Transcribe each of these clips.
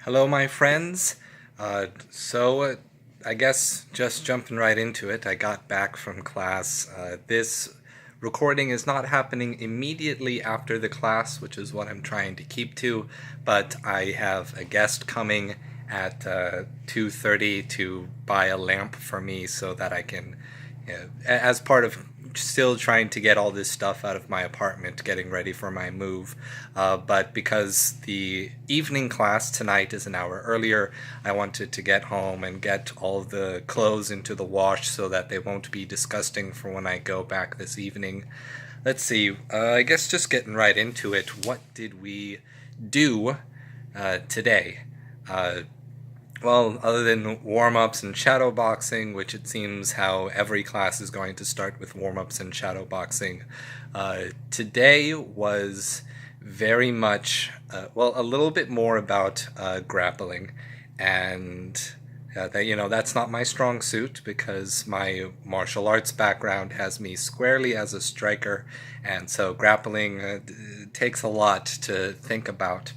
Hello, my friends. I guess just jumping right into it, I got back from class. This recording is not happening immediately after the class, which is what I'm trying to keep to, but I have a guest coming at 2:30 to buy a lamp for me so that I can, as part of still trying to get all this stuff out of my apartment, getting ready for my move. But because the evening class tonight is an hour earlier, I wanted to get home and get all the clothes into the wash so that they won't be disgusting for when I go back this evening. Let's see, I guess just getting right into it, what did we do today? Well, other than warm-ups and shadow boxing, which it seems how every class is going to start with warm-ups and shadow boxing, today was very much, a little bit more about grappling, and that's not my strong suit because my martial arts background has me squarely as a striker, and so grappling takes a lot to think about.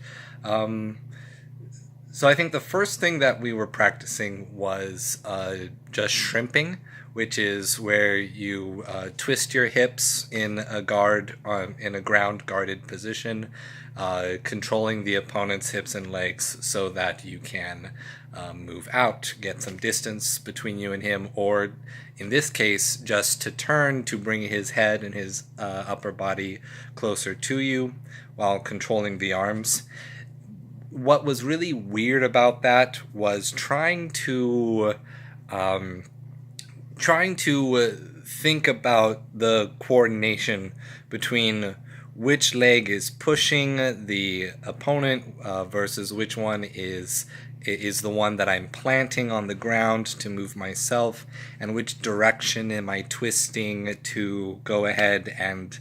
So I think the first thing that we were practicing was just shrimping, which is where you twist your hips in a ground guarded position, controlling the opponent's hips and legs so that you can move out, get some distance between you and him, or in this case, just to turn to bring his head and his upper body closer to you while controlling the arms. What was really weird about that was trying to think about the coordination between which leg is pushing the opponent versus which one is the one that I'm planting on the ground to move myself, and which direction am I twisting to go ahead and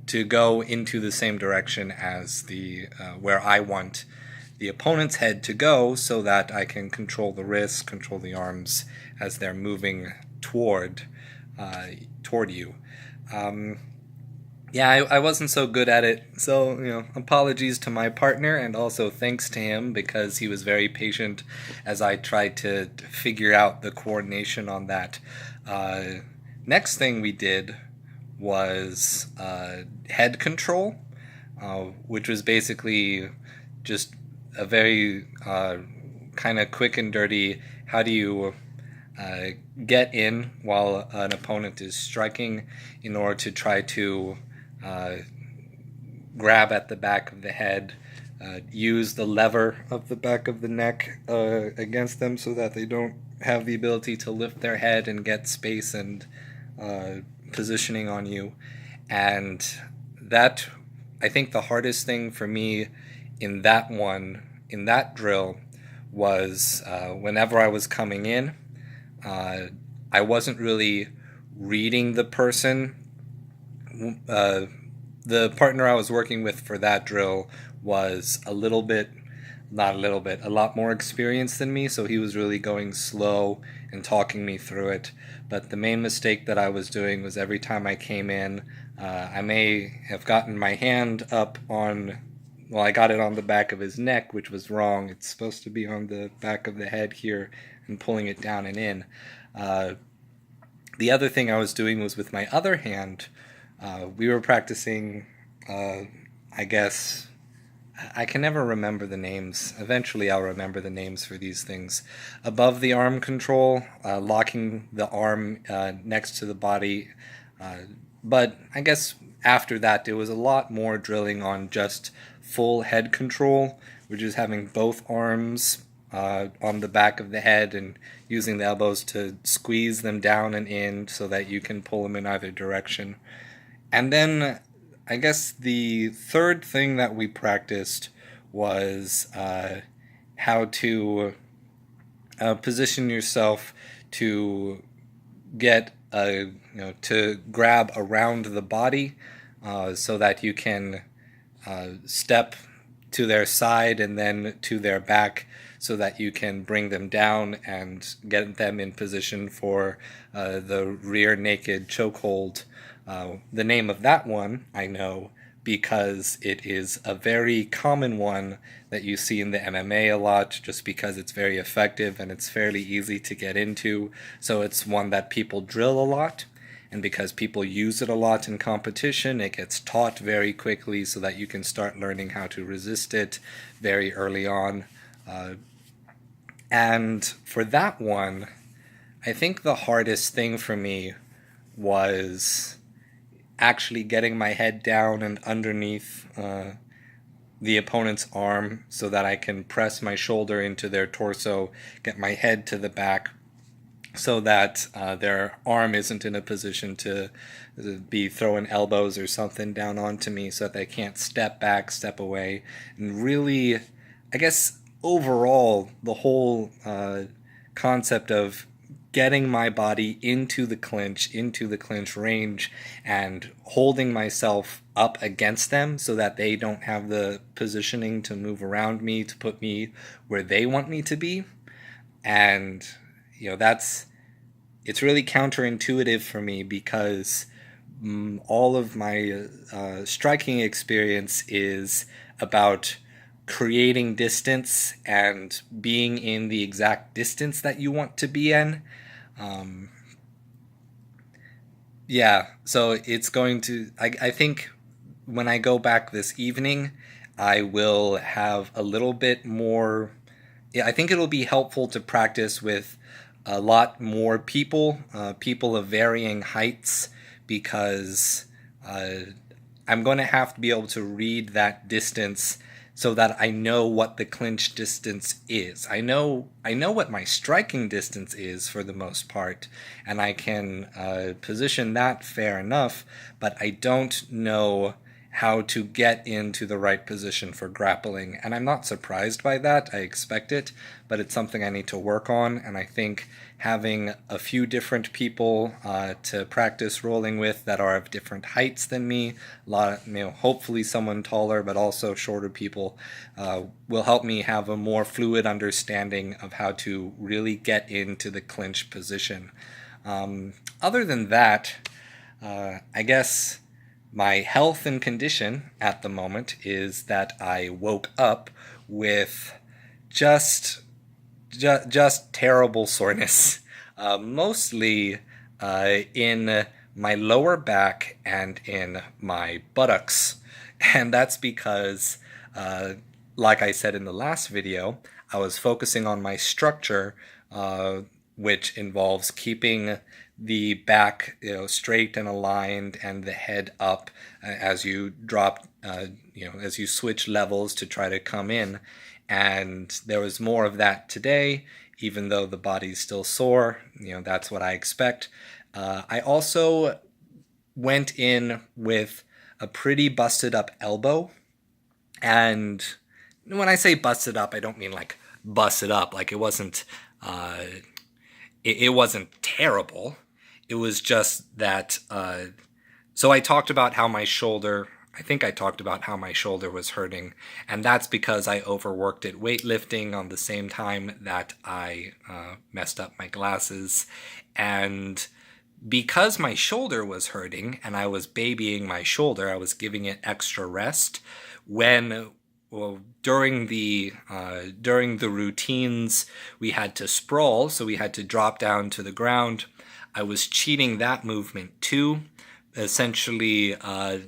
to go into the same direction as the where I want the opponent's head to go, so that I can control the wrists, control the arms as they're moving toward you. I wasn't so good at it, so apologies to my partner, and also thanks to him because he was very patient as I tried to figure out the coordination on that. Next thing we did was head control, which was basically just a very kind of quick and dirty, how do you get in while an opponent is striking in order to try to grab at the back of the head, use the lever of the back of the neck against them so that they don't have the ability to lift their head and get space and positioning on you. And that, I think the hardest thing for me in that drill was whenever I was coming in, I wasn't really reading the person. The partner I was working with for that drill was a lot more experienced than me, so he was really going slow and talking me through it. But the main mistake that I was doing was every time I came in, I may have gotten my hand up on, I got it on the back of his neck, which was wrong. It's supposed to be on the back of the head here, and pulling it down and in. The other thing I was doing was with my other hand. We were practicing, I guess, I can never remember the names. Eventually I'll remember the names for these things. Above the arm control, locking the arm next to the body. But I guess after that there was a lot more drilling on just full head control, which is having both arms on the back of the head and using the elbows to squeeze them down and in so that you can pull them in either direction. And then I guess the third thing that we practiced was how to position yourself to get to grab around the body so that you can step to their side and then to their back so that you can bring them down and get them in position for the rear naked chokehold. The name of that one, I know, because it is a very common one that you see in the MMA a lot, just because it's very effective and it's fairly easy to get into. So it's one that people drill a lot. And because people use it a lot in competition, it gets taught very quickly so that you can start learning how to resist it very early on. And for that one, I think the hardest thing for me was actually getting my head down and underneath the opponent's arm so that I can press my shoulder into their torso, get my head to the back, so that their arm isn't in a position to be throwing elbows or something down onto me, so that they can't step back, step away. And really, I guess overall, the whole concept of getting my body into the clinch range, and holding myself up against them so that they don't have the positioning to move around me to put me where they want me to be. And it's really counterintuitive for me, because all of my striking experience is about creating distance and being in the exact distance that you want to be in. So it's going to, I think when I go back this evening, I will have a little bit more. I think it'll be helpful to practice with a lot more people of varying heights, because I'm going to have to be able to read that distance so that I know what the clinch distance is. I know what my striking distance is for the most part, and I can position that fair enough, but I don't know how to get into the right position for grappling. And I'm not surprised by that. I expect it, but it's something I need to work on. And I think having a few different people to practice rolling with that are of different heights than me, hopefully someone taller, but also shorter people, will help me have a more fluid understanding of how to really get into the clinch position. Other than that, I guess my health and condition at the moment is that I woke up with just terrible soreness, mostly in my lower back and in my buttocks. And that's because, like I said in the last video, I was focusing on my structure, which involves keeping the back, straight and aligned, and the head up as you drop, as you switch levels to try to come in. And there was more of that today, even though the body's still sore. That's what I expect. I also went in with a pretty busted up elbow. And when I say busted up, I don't mean like busted up. Like it wasn't terrible. It was just that, so I talked about how my shoulder was hurting, and that's because I overworked it weightlifting on the same time that I messed up my glasses. And because my shoulder was hurting and I was babying my shoulder, I was giving it extra rest. During the routines, we had to sprawl, so we had to drop down to the ground. I was cheating that movement too, essentially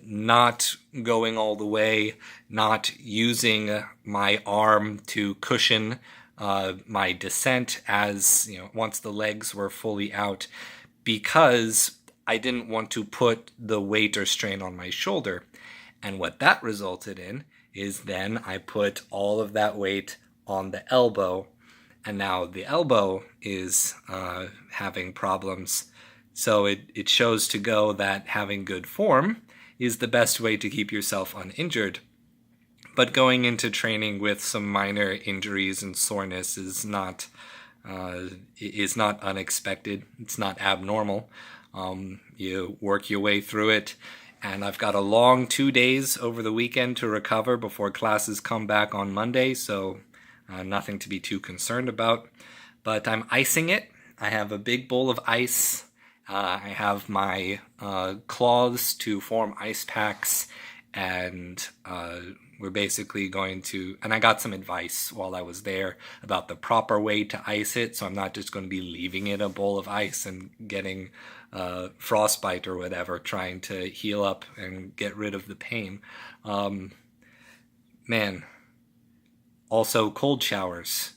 not going all the way, not using my arm to cushion my descent as, once the legs were fully out, because I didn't want to put the weight or strain on my shoulder. And what that resulted in is then I put all of that weight on the elbow, and now the elbow is having problems. So it shows to go that having good form is the best way to keep yourself uninjured. But going into training with some minor injuries and soreness is not unexpected. It's not abnormal. You work your way through it. And I've got a long 2 days over the weekend to recover before classes come back on Monday, so nothing to be too concerned about. But I'm icing it. I have a big bowl of ice. I have my claws to form ice packs, and we're basically going to, and I got some advice while I was there about the proper way to ice it, so I'm not just going to be leaving it a bowl of ice and getting frostbite or whatever, trying to heal up and get rid of the pain. Man, also cold showers.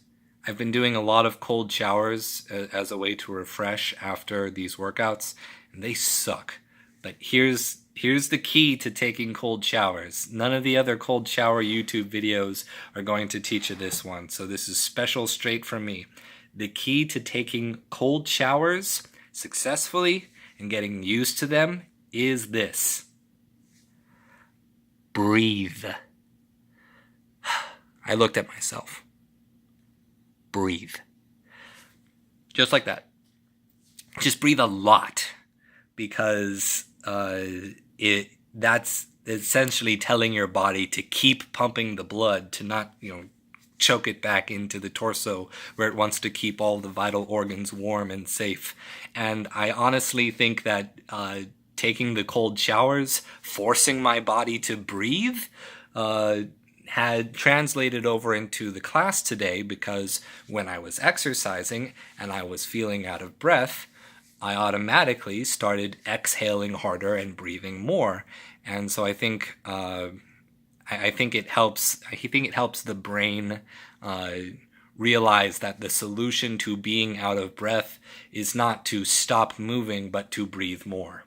I've been doing a lot of cold showers as a way to refresh after these workouts, and they suck. But here's the key to taking cold showers. None of the other cold shower YouTube videos are going to teach you this one, so this is special straight from me. The key to taking cold showers successfully and getting used to them is this. Breathe. I looked at myself. Breathe. Just like that. Just breathe a lot, because that's essentially telling your body to keep pumping the blood, to not, choke it back into the torso where it wants to keep all the vital organs warm and safe. And I honestly think that taking the cold showers, forcing my body to breathe, had translated over into the class today, because when I was exercising and I was feeling out of breath, I automatically started exhaling harder and breathing more. And so I think it helps. I think it helps the brain realize that the solution to being out of breath is not to stop moving, but to breathe more.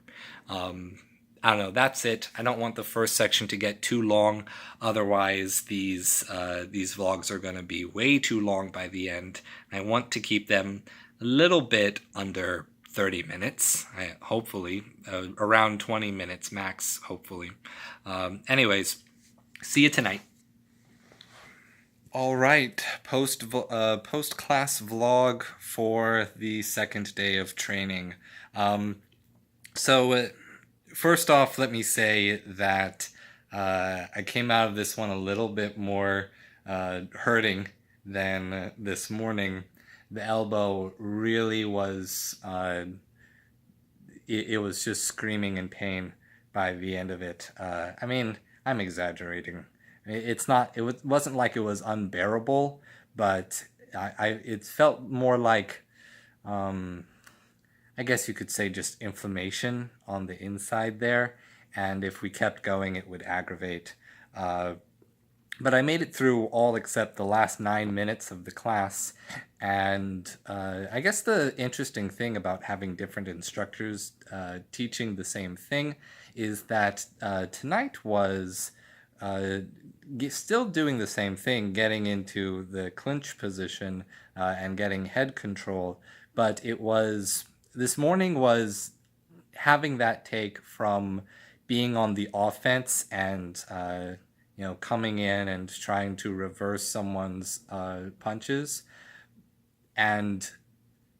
I don't know, that's it. I don't want the first section to get too long. Otherwise, these vlogs are going to be way too long by the end. I want to keep them a little bit under 30 minutes, hopefully, around 20 minutes max, hopefully. Anyways, see you tonight. All right, post-class vlog for the second day of training. First off, let me say that I came out of this one a little bit more hurting than this morning. The elbow really was, it was just screaming in pain by the end of it. I mean, I'm exaggerating. It wasn't like it was unbearable, but it felt more like, I guess you could say, just inflammation on the inside there, and if we kept going it would aggravate. But I made it through all except the last 9 minutes of the class, and I guess the interesting thing about having different instructors teaching the same thing is that tonight was still doing the same thing, getting into the clinch position and getting head control, but this morning was having that take from being on the offense and coming in and trying to reverse someone's punches. And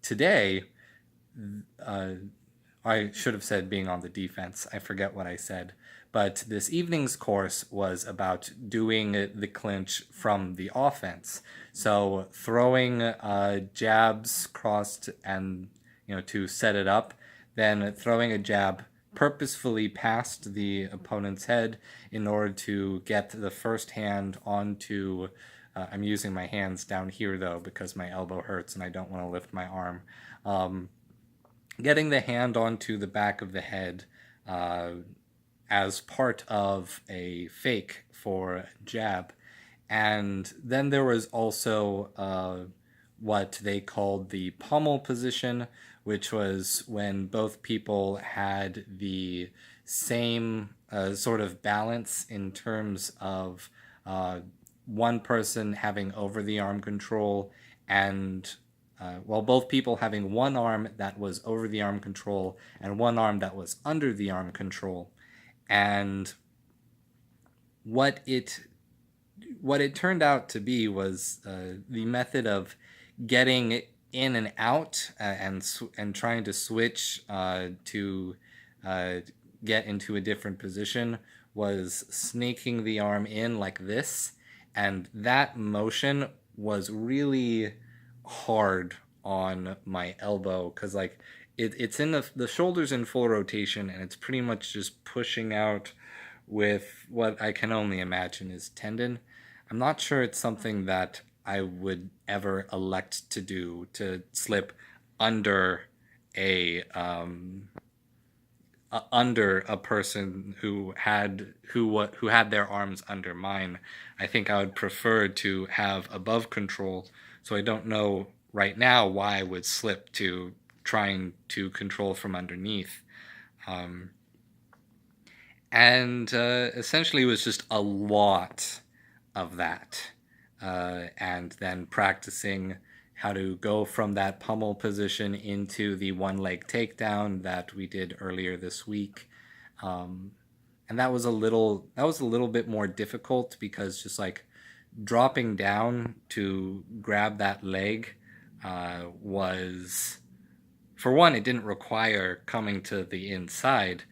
today, I should have said being on the defense. I forget what I said. But this evening's course was about doing the clinch from the offense. So throwing jabs crossed and to set it up, then throwing a jab purposefully past the opponent's head in order to get the first hand onto, I'm using my hands down here though because my elbow hurts and I don't want to lift my arm, getting the hand onto the back of the head as part of a fake for jab. And then there was also what they called the pommel position, which was when both people had the same sort of balance in terms of one person having over the arm control and both people having one arm that was over the arm control and one arm that was under the arm control. And what it turned out to be was the method of getting in and out and trying to switch to get into a different position was sneaking the arm in like this, and that motion was really hard on my elbow because it's in the shoulders in full rotation and it's pretty much just pushing out with what I can only imagine is tendon. I'm not sure it's something that I would ever elect to do, to slip under a under a person who had their arms under mine. I think I would prefer to have above control. So I don't know right now why I would slip to trying to control from underneath. Um, and Essentially, it was just a lot of that. And then practicing how to go from that pummel position into the one leg takedown that we did earlier this week. Um, and that was a little bit more difficult because just like dropping down to grab that leg was, for one, it didn't require coming to the inside.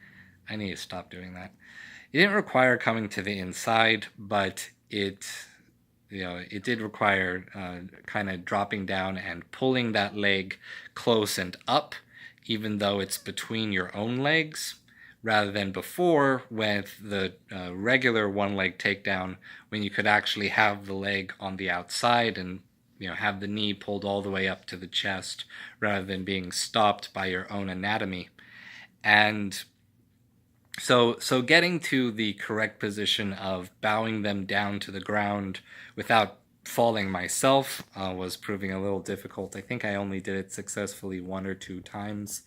I need to stop doing that. It didn't require coming to the inside, but it did require kind of dropping down and pulling that leg close and up, even though it's between your own legs, rather than before with the regular one leg takedown, when you could actually have the leg on the outside and have the knee pulled all the way up to the chest rather than being stopped by your own anatomy. And so getting to the correct position of bowing them down to the ground without falling myself was proving a little difficult. I think I only did it successfully one or two times.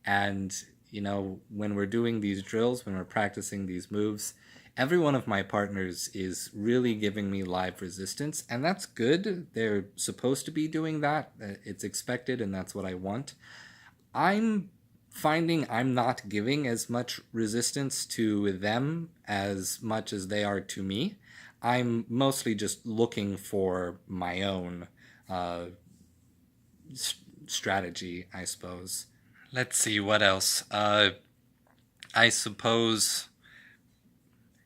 And, when we're doing these drills, when we're practicing these moves, every one of my partners is really giving me live resistance. And that's good. They're supposed to be doing that. It's expected, and that's what I want. I'm finding I'm not giving as much resistance to them as much as they are to me. I'm mostly just looking for my own uh, strategy, I suppose. Let's see what else. I suppose,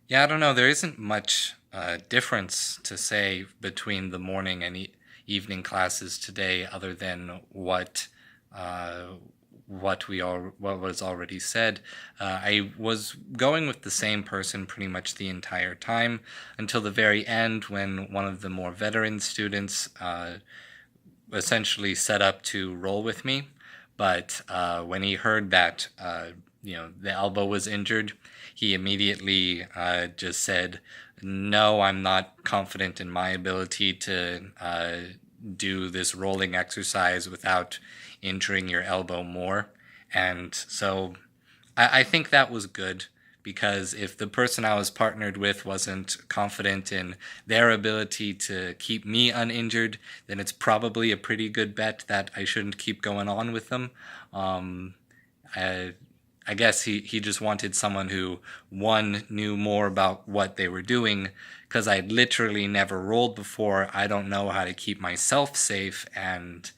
yeah, I don't know. There isn't much difference to say between the morning and evening classes today, other than uh, what was already said. I was going with the same person pretty much the entire time until the very end, when one of the more veteran students essentially set up to roll with me. But when he heard that the elbow was injured, he immediately just said, "No, I'm not confident in my ability to do this rolling exercise without injuring your elbow more." And so I think that was good, because if the person I was partnered with wasn't confident in their ability to keep me uninjured, then it's probably a pretty good bet that I shouldn't keep going on with them. Um, I, I guess he just wanted someone who, one, knew more about what they were doing, because I'd literally never rolled before. I don't know how to keep myself safe, and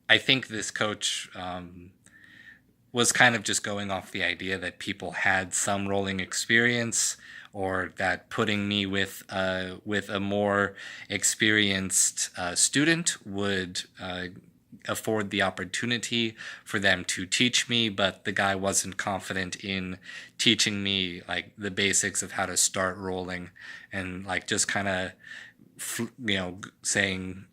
I think this coach was kind of just going off the idea that people had some rolling experience, or that putting me with a more experienced student would afford the opportunity for them to teach me, but the guy wasn't confident in teaching me like the basics of how to start rolling, and like just kind of saying,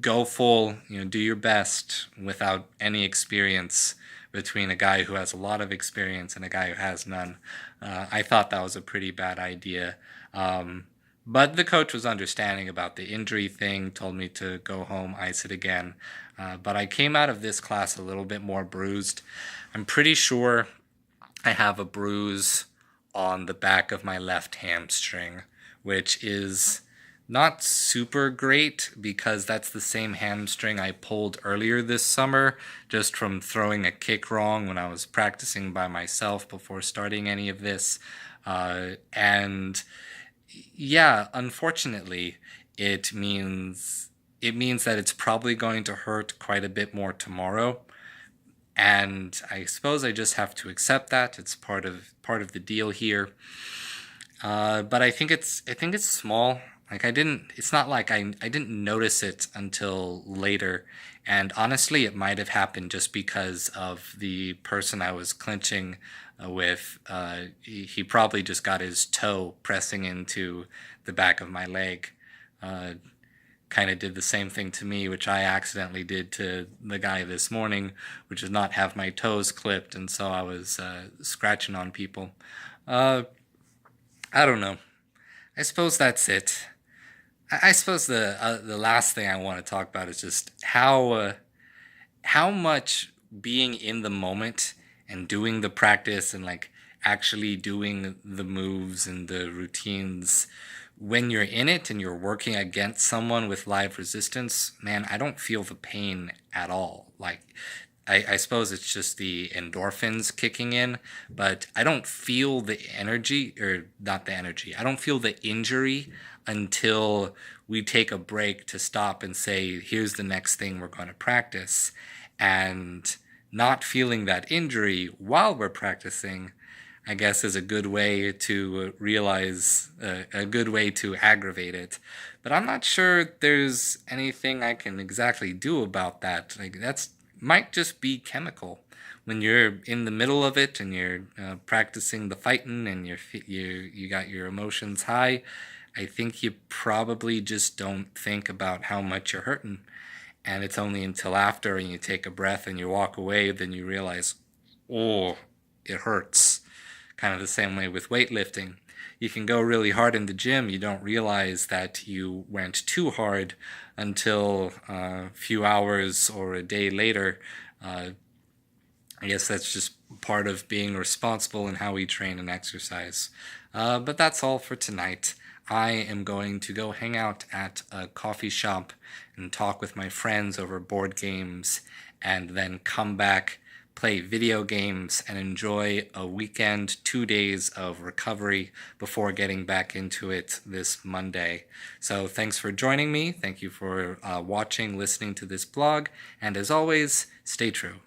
go full, do your best without any experience, between a guy who has a lot of experience and a guy who has none. I thought that was a pretty bad idea. But the coach was understanding about the injury thing, told me to go home, ice it again. But I came out of this class a little bit more bruised. I'm pretty sure I have a bruise on the back of my left hamstring, which is not super great, because that's the same hamstring I pulled earlier this summer just from throwing a kick wrong when I was practicing by myself before starting any of this. And yeah, unfortunately, it means that it's probably going to hurt quite a bit more tomorrow. And I suppose I just have to accept that. It's part of the deal here. But I think it's small. Like it's not like I didn't notice it until later. And honestly, it might have happened just because of the person I was clinching with. He probably just got his toe pressing into the back of my leg. Uh, Kind of did the same thing to me, which I accidentally did to the guy this morning, which is not have my toes clipped. And so I was scratching on people. Uh, I don't know. I suppose that's it. I suppose the last thing I want to talk about is just how much being in the moment and doing the practice and like actually doing the moves and the routines when you're in it and you're working against someone with live resistance, man, I don't feel the pain at all. Like I suppose it's just the endorphins kicking in, but I don't feel the energy, or not the energy. I don't feel the injury until we take a break to stop and say, here's the next thing we're going to practice. And not feeling that injury while we're practicing, I guess, is a good way to realize, a good way to aggravate it. But I'm not sure there's anything I can exactly do about that. Like, that's might just be chemical. When you're in the middle of it and you're practicing the fighting and you got your emotions high, I think you probably just don't think about how much you're hurting. And it's only until after and you take a breath and you walk away, then you realize, oh, it hurts. Kind of the same way with weightlifting. You can go really hard in the gym. You don't realize that you went too hard until a few hours or a day later. Uh, I guess that's just part of being responsible in how we train and exercise. But that's all for tonight. I am going to go hang out at a coffee shop and talk with my friends over board games, and then come back, play video games, and enjoy a weekend, 2 days of recovery before getting back into it this Monday. So thanks for joining me. Thank you for watching, listening to this blog, and as always, stay true.